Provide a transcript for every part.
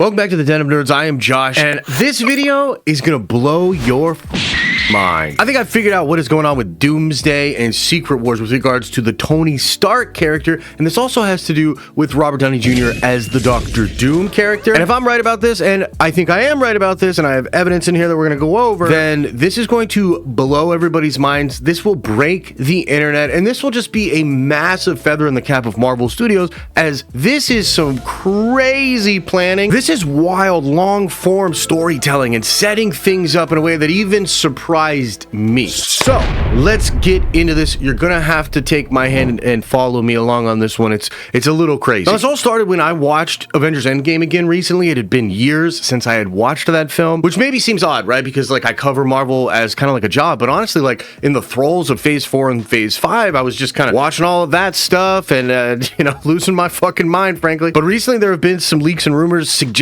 Welcome back to the Den of Nerds. I am Josh, and this video is gonna blow your mind. I think I figured out what is going on with Doomsday and Secret Wars with regards to the Tony Stark character, and this also has to do with Robert Downey Jr. as the Doctor Doom character. And if I'm right about this, and I think I am right about this, and I have evidence in here that we're gonna go over, then this is going to blow everybody's minds. This will break the internet, and this will just be a massive feather in the cap of Marvel Studios, as this is some crazy planning. This is wild, long-form storytelling and setting things up in a way that even surprised me. So, let's get into this. You're gonna have to take my hand and follow me along on this one. It's a little crazy. Now, this all started when I watched Avengers Endgame again recently. It had been years since I had watched that film, which maybe seems odd, right? Because, like, I cover Marvel as kind of like a job, but honestly, like, in the thralls of Phase 4 and Phase 5, I was just kind of watching all of that stuff and, losing my fucking mind, frankly. But recently, there have been some leaks and rumors suggesting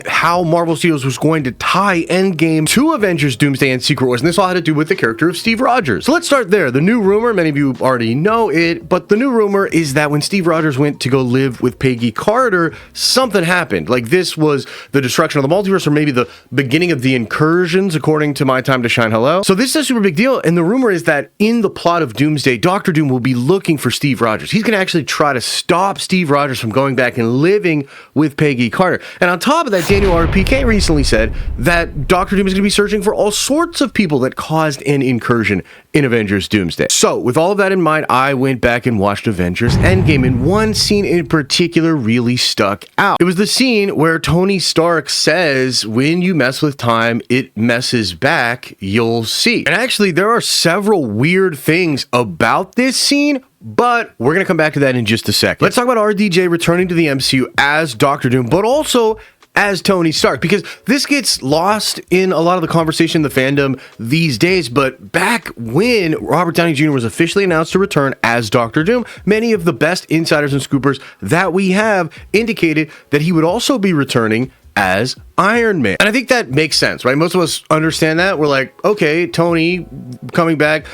how Marvel Studios was going to tie Endgame to Avengers Doomsday and Secret Wars, and this all had to do with the character of Steve Rogers. So let's start there. The new rumor, many of you already know it, but the new rumor is that when Steve Rogers went to go live with Peggy Carter, something happened. Like, this was the destruction of the multiverse, or maybe the beginning of the incursions, according to My Time to Shine Hello. So this is a super big deal, and the rumor is that in the plot of Doomsday, Doctor Doom will be looking for Steve Rogers. He's going to actually try to stop Steve Rogers from going back and living with Peggy Carter. And on top of that, Daniel RPK recently said that Doctor Doom is going to be searching for all sorts of people that caused an incursion in Avengers Doomsday. So, with all of that in mind, I went back and watched Avengers Endgame, and one scene in particular really stuck out. It was the scene where Tony Stark says, "When you mess with time, it messes back, you'll see." And actually, there are several weird things about this scene, but we're going to come back to that in just a second. Let's talk about RDJ returning to the MCU as Doctor Doom, but also as Tony Stark, because this gets lost in a lot of the conversation in the fandom these days. But back when Robert Downey Jr. was officially announced to return as Doctor Doom, many of the best insiders and scoopers that we have indicated that he would also be returning as Iron Man. And I think that makes sense, right? Most of us understand that. We're like, okay, Tony coming back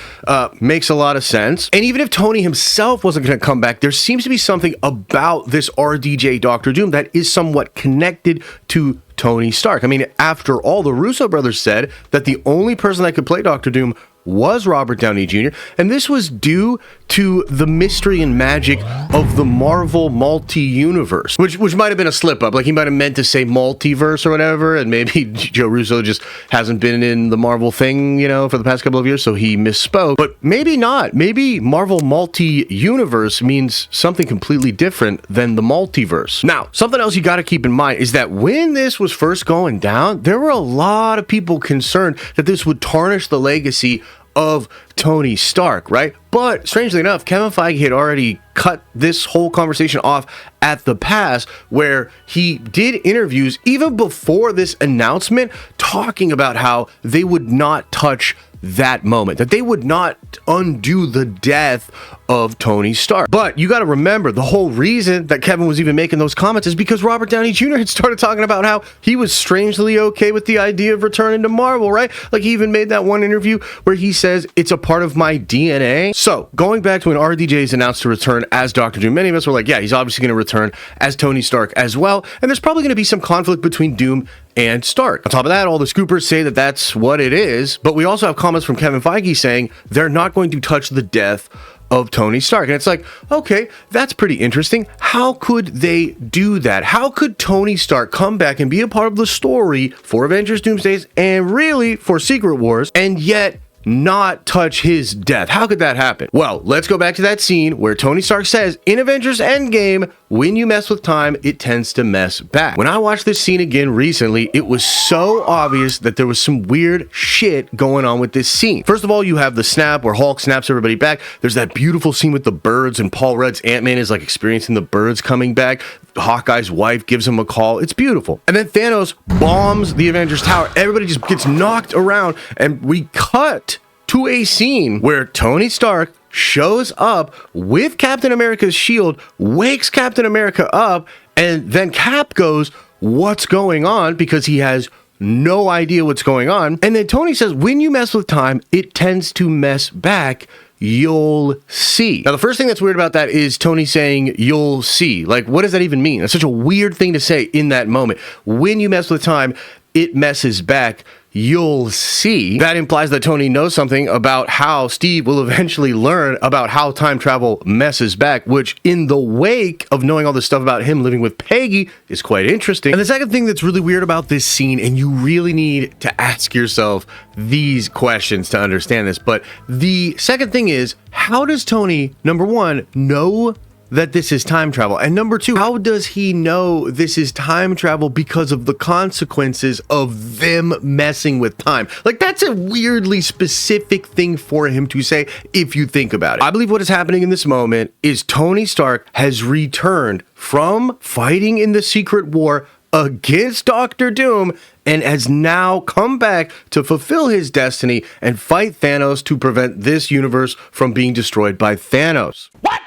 makes a lot of sense. And even if Tony himself wasn't going to come back, there seems to be something about this RDJ Doctor Doom that is somewhat connected to Tony Stark. I mean, after all, the Russo Brothers said that the only person that could play Doctor Doom was Robert Downey Jr., and this was due to the mystery and magic of the Marvel multi-universe, which might have been a slip-up. Like, he might have meant to say multiverse or whatever, and maybe Joe Russo just hasn't been in the Marvel thing, for the past couple of years, so he misspoke. But maybe not. Maybe Marvel multi-universe means something completely different than the multiverse. Now, something else you got to keep in mind is that when this was first going down, there were a lot of people concerned that this would tarnish the legacy of Tony Stark, right? But strangely enough, Kevin Feige had already cut this whole conversation off at the pass, where he did interviews even before this announcement talking about how they would not touch that moment, that they would not undo the death of Tony Stark. But you got to remember, the whole reason that Kevin was even making those comments is because Robert Downey Jr. had started talking about how he was strangely okay with the idea of returning to Marvel, right? Like, he even made that one interview where he says, "It's a part of my DNA." So, going back to when RDJ is announced to return as Doctor Doom, many of us were like, yeah, he's obviously going to return as Tony Stark as well, and there's probably going to be some conflict between Doom and Stark. On top of that, all the scoopers say that that's what it is, but we also have comments from Kevin Feige saying they're not going to touch the death of Tony Stark. And it's like, okay, that's pretty interesting. How could they do that? How could Tony Stark come back and be a part of the story for Avengers Doomsday and really for Secret Wars, and yet not touch his death? How could that happen? Well, let's go back to that scene where Tony Stark says in Avengers Endgame, "When you mess with time, it tends to mess back." When I watched this scene again recently, it was so obvious that there was some weird shit going on with this scene. First of all, you have the snap where Hulk snaps everybody back. There's that beautiful scene with the birds, and Paul Rudd's Ant-Man is like experiencing the birds coming back. Hawkeye's wife gives him a call. It's beautiful. And then Thanos bombs the Avengers Tower. Everybody just gets knocked around, and we cut to a scene where Tony Stark shows up with Captain America's shield, wakes Captain America up, and then Cap goes, "What's going on?" because he has no idea what's going on. And then Tony says, "When you mess with time, it tends to mess back, "You'll see." Now, the first thing that's weird about that is Tony saying, "You'll see." Like, what does that even mean? That's such a weird thing to say in that moment. When you mess with time, it messes back. "You'll see." That implies that Tony knows something about how Steve will eventually learn about how time travel messes back, which in the wake of knowing all this stuff about him living with Peggy is quite interesting. And the second thing that's really weird about this scene, and you really need to ask yourself these questions to understand this, but the second thing is, how does Tony, number one, know that this is time travel? And number two, how does he know this is time travel because of the consequences of them messing with time? Like, that's a weirdly specific thing for him to say if you think about it. I believe what is happening in this moment is Tony Stark has returned from fighting in the Secret War against Doctor Doom and has now come back to fulfill his destiny and fight Thanos to prevent this universe from being destroyed by Thanos. What?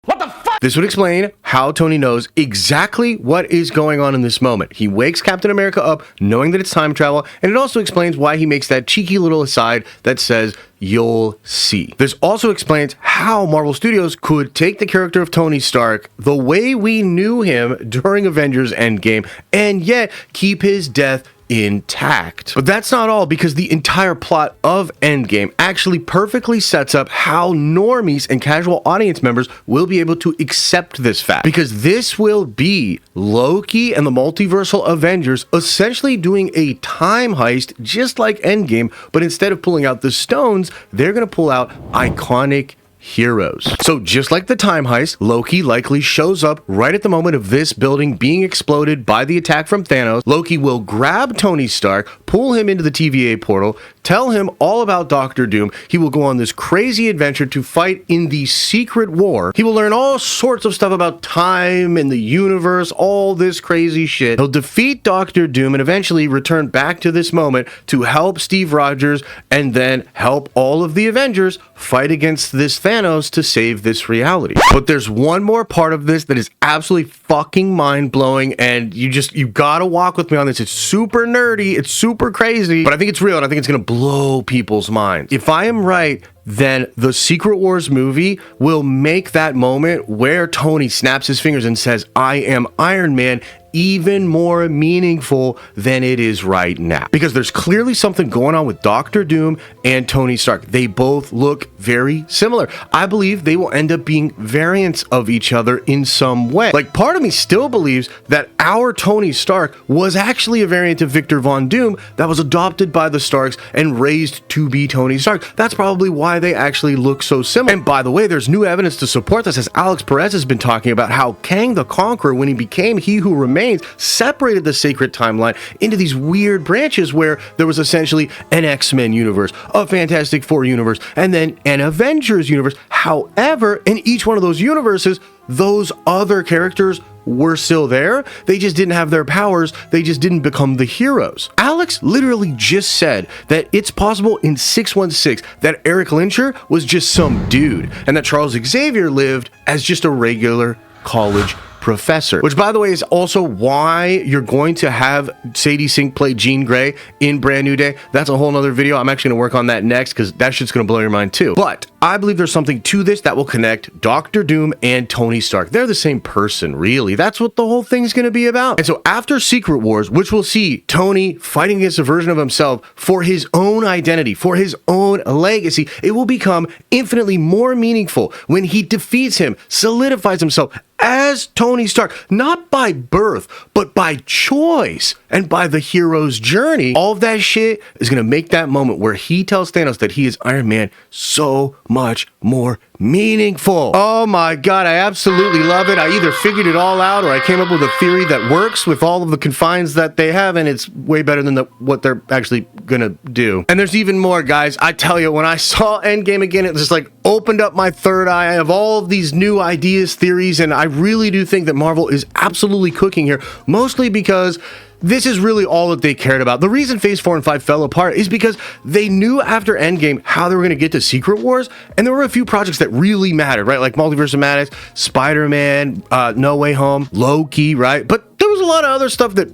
What the fuck? This would explain how Tony knows exactly what is going on in this moment. He wakes Captain America up knowing that it's time travel, and it also explains why he makes that cheeky little aside that says, "You'll see." This also explains how Marvel Studios could take the character of Tony Stark the way we knew him during Avengers Endgame and yet keep his death intact. But that's not all, because the entire plot of Endgame actually perfectly sets up how normies and casual audience members will be able to accept this fact, because this will be Loki and the multiversal Avengers essentially doing a time heist just like Endgame, but instead of pulling out the stones, they're going to pull out iconic heroes. So just like the time heist, Loki likely shows up right at the moment of this building being exploded by the attack from Thanos. Loki will grab Tony Stark, pull him into the TVA portal, tell him all about Doctor Doom. He will go on this crazy adventure to fight in the Secret War. He will learn all sorts of stuff about time and the universe, all this crazy shit. He'll defeat Doctor Doom and eventually return back to this moment to help Steve Rogers and then help all of the Avengers fight against this Thanos to save this reality. But there's one more part of this that is absolutely fucking mind-blowing, and you gotta walk with me on this. It's super nerdy, it's super crazy, but I think it's real, and I think it's gonna blow people's minds. If I am right, then the Secret Wars movie will make that moment where Tony snaps his fingers and says, "I am Iron Man," even more meaningful than it is right now. Because there's clearly something going on with Doctor Doom and Tony Stark. They both look very similar. I believe they will end up being variants of each other in some way. Like, part of me still believes that our Tony Stark was actually a variant of Victor Von Doom that was adopted by the Starks and raised to be Tony Stark. That's probably why they actually look so similar. And by the way, there's new evidence to support this, as Alex Perez has been talking about how Kang the Conqueror, when he became He Who Remains, separated the sacred timeline into these weird branches where there was essentially an X-Men universe, a Fantastic Four universe, and then an Avengers universe. However, in each one of those universes, those other characters were still there. They just didn't have their powers. They just didn't become the heroes. Alex literally just said that it's possible in 616 that Eric Lyncher was just some dude and that Charles Xavier lived as just a regular college professor, which, by the way, is also why you're going to have Sadie Sink play Jean Grey in Brand New Day. That's a whole nother video. I'm actually going to work on that next, because that shit's going to blow your mind too. But I believe there's something to this that will connect Doctor Doom and Tony Stark. They're the same person, really. That's what the whole thing's going to be about. And so after Secret Wars, which will see Tony fighting against a version of himself for his own identity, for his own legacy, it will become infinitely more meaningful when he defeats him, solidifies himself as Tony Stark, not by birth, but by choice and by the hero's journey. All of that shit is going to make that moment where he tells Thanos that he is Iron Man so much more meaningful. Oh my god, I absolutely love it. I either figured it all out or I came up with a theory that works with all of the confines that they have, and it's way better than what they're actually gonna do. And there's even more, guys. I tell you, when I saw Endgame again, it just like opened up my third eye. I have all of these new ideas, theories, and I really do think that Marvel is absolutely cooking here, mostly because this is really all that they cared about. The reason Phase 4 and 5 fell apart is because they knew after Endgame how they were going to get to Secret Wars, and there were a few projects that really mattered, right? Like Multiverse of Madness, Spider-Man, No Way Home, Loki, right? But there was a lot of other stuff that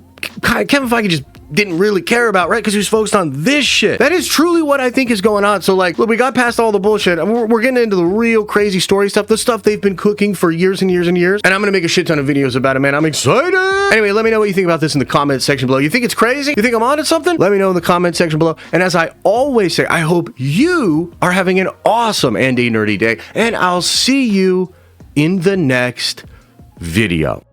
Kevin Feige just didn't really care about, right? Because he was focused on this shit. That is truly what I think is going on. So like, look, we got past all the bullshit. We're getting into the real crazy story stuff, the stuff they've been cooking for years and years and years. And I'm gonna make a shit ton of videos about it, man. I'm excited. Anyway, let me know what you think about this in the comment section below. You think it's crazy? You think I'm onto something? Let me know in the comment section below. And as I always say, I hope you are having an awesome and a nerdy day. And I'll see you in the next video.